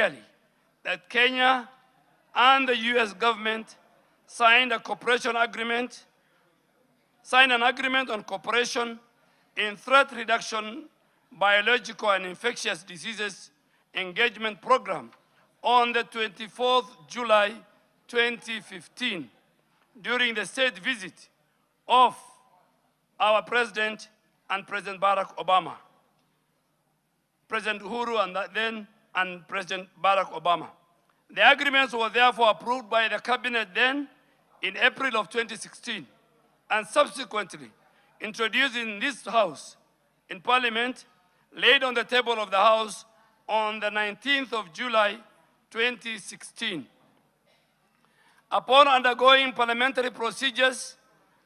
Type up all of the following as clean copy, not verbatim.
clearly that Kenya and the U.S. government signed an agreement on cooperation in threat reduction, biological and infectious diseases engagement program on the 24th July 2015 during the state visit of our President and President Barack Obama, President Uhuru and President Barack Obama. The agreements were therefore approved by the cabinet then in April of 2016 and subsequently introduced in this House in Parliament, laid on the table of the House on the 19th of July 2016. Upon undergoing parliamentary procedures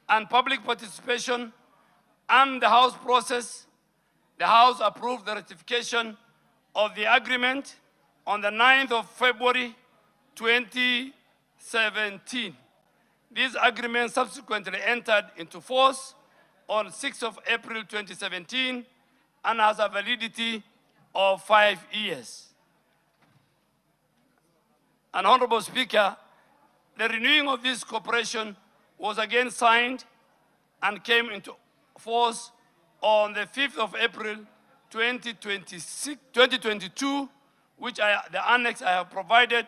and public participation and the House process, the House approved the ratification of the agreement on the 9th of February 2017. This agreement subsequently entered into force on 6th of April 2017 and has a validity of 5 years. And Honorable Speaker, the renewing of this cooperation was again signed and came into force on the 5th of April 2022, which the annex I have provided.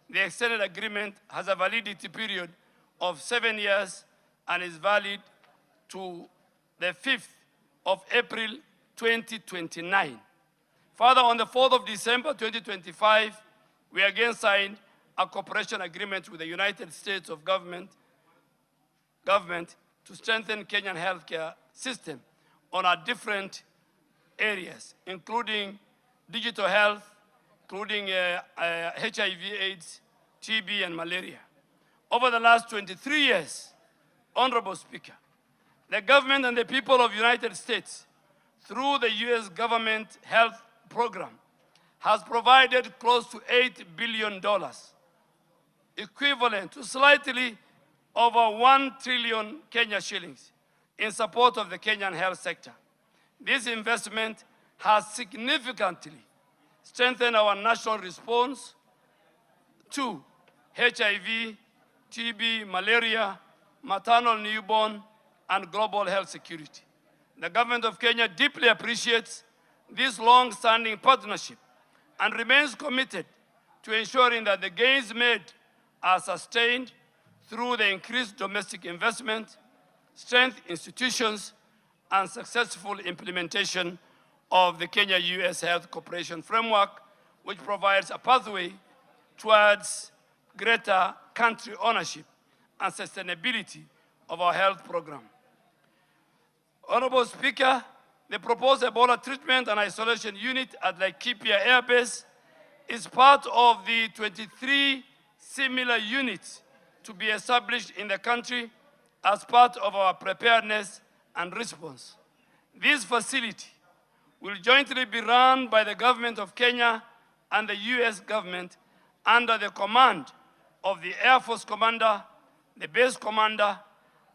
The extended agreement has a validity period of 7 years and is valid to the 5th of April 2029. Further, on the 4th of December 2025, we again signed a cooperation agreement with the United States of government to strengthen Kenyan healthcare system on our different areas, including digital health, including HIV/AIDS, TB, and malaria. Over the last 23 years, Honorable Speaker, the government and the people of the United States, through the U.S. government health program, has provided close to $8 billion, equivalent to slightly over 1 trillion Kenya shillings in support of the Kenyan health sector. This investment has significantly strengthened our national response to HIV, TB, malaria, maternal newborn, and global health security. The government of Kenya deeply appreciates this long-standing partnership and remains committed to ensuring that the gains made are sustained through the increased domestic investment, strengthened institutions, and successful implementation of the Kenya-US Health Cooperation Framework, which provides a pathway towards greater country ownership and sustainability of our health program. Honorable Speaker, the proposed Ebola treatment and isolation unit at Laikipia Air Base is part of the 23 similar units to be established in the country as part of our preparedness and response. This facility will jointly be run by the government of Kenya and the US government under the command of the Air Force Commander, the base commander,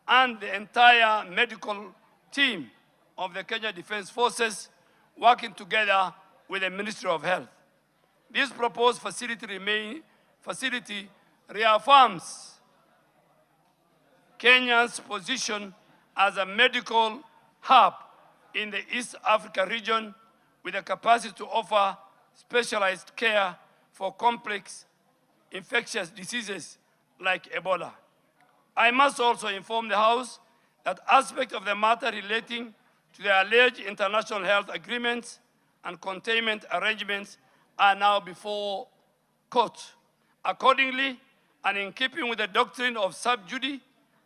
and the entire medical team of the Kenya Defense Forces, working together with the Ministry of Health. This proposed facility reaffirms Kenya's position as a medical hub in the East Africa region with the capacity to offer specialized care for complex infectious diseases like Ebola. I must also inform the House that aspects of the matter relating to the alleged international health agreements and containment arrangements are now before court. Accordingly, and in keeping with the doctrine of sub judice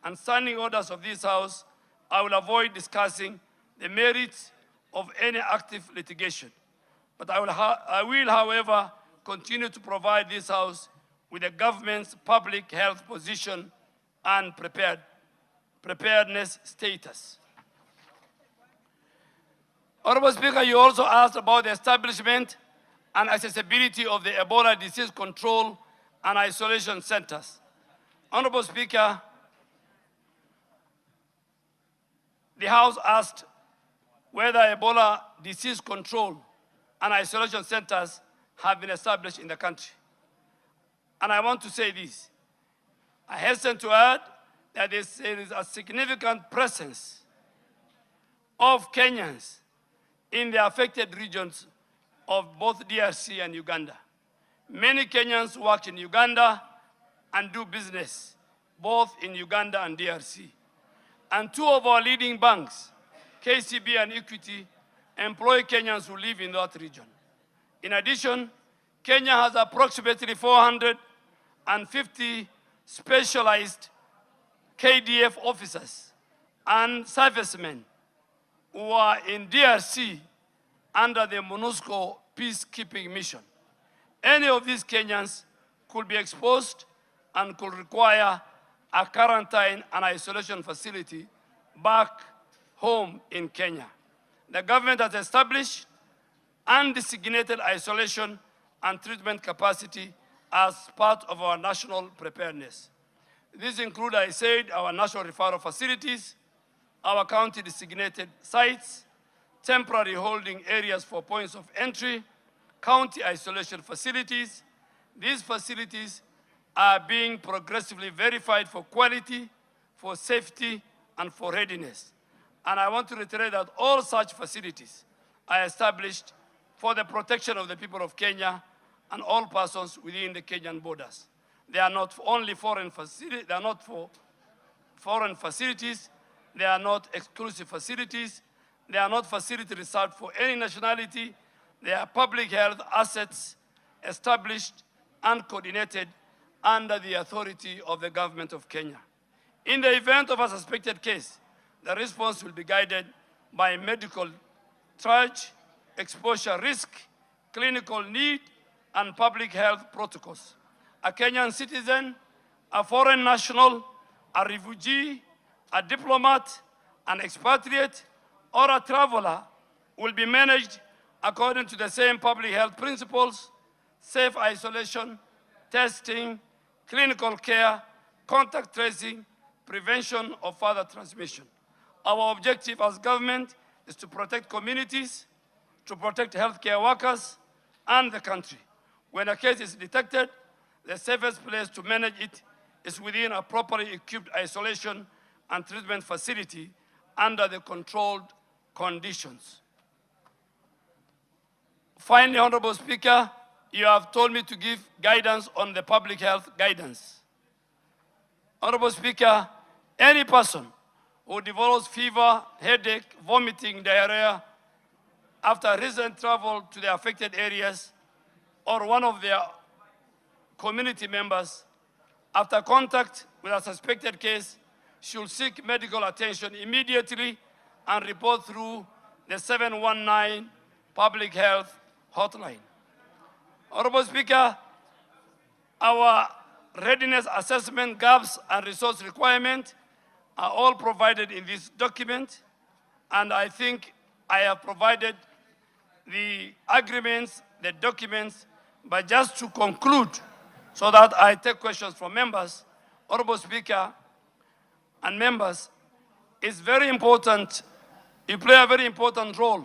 and standing orders of this House, I will avoid discussing the merits of any active litigation. But I will, however, continue to provide this House with the government's public health position and preparedness status. Honorable Speaker, you also asked about the establishment and accessibility of the Ebola disease control and isolation centers. Honorable Speaker, the House asked whether Ebola disease control and isolation centers have been established in the country. And I want to say this. I hasten to add that there is a significant presence of Kenyans in the affected regions of both DRC and Uganda. Many Kenyans work in Uganda and do business, both in Uganda and DRC. And two of our leading banks, KCB and Equity, employ Kenyans who live in that region. In addition, Kenya has approximately 450 specialized KDF officers and servicemen who are in DRC under the MONUSCO peacekeeping mission. Any of these Kenyans could be exposed and could require a quarantine and isolation facility back home in Kenya. The government has established undesignated isolation and treatment capacity as part of our national preparedness. These include, I said, our national referral facilities, our county designated sites, temporary holding areas for points of entry, county isolation facilities. These facilities are being progressively verified for quality, for safety, and for readiness. And I want to reiterate that all such facilities are established for the protection of the people of Kenya and all persons within the Kenyan borders. They are not only foreign facilities, they are not for foreign facilities, they are not exclusive facilities, they are not facilities reserved for any nationality, they are public health assets established and coordinated under the authority of the government of Kenya. In the event of a suspected case, the response will be guided by medical triage, exposure risk, clinical need, and public health protocols. A Kenyan citizen, a foreign national, a refugee, a diplomat, an expatriate, or a traveler will be managed according to the same public health principles: safe isolation, testing, clinical care, contact tracing, prevention of further transmission. Our objective as government is to protect communities, to protect healthcare workers and the country. When a case is detected, the safest place to manage it is within a properly equipped isolation and treatment facility under the controlled conditions. Finally, Honorable Speaker, you have told me to give guidance on the public health guidance. Honorable Speaker, any person who develops fever, headache, vomiting, diarrhea after recent travel to the affected areas or one of their community members after contact with a suspected case should seek medical attention immediately and report through the 719 public health hotline. Honorable Speaker, our readiness assessment gaps and resource requirements are all provided in this document, and I think I have provided the agreements, the documents, but just to conclude, so that I take questions from members, Honorable Speaker and members, it's very important, you play a very important role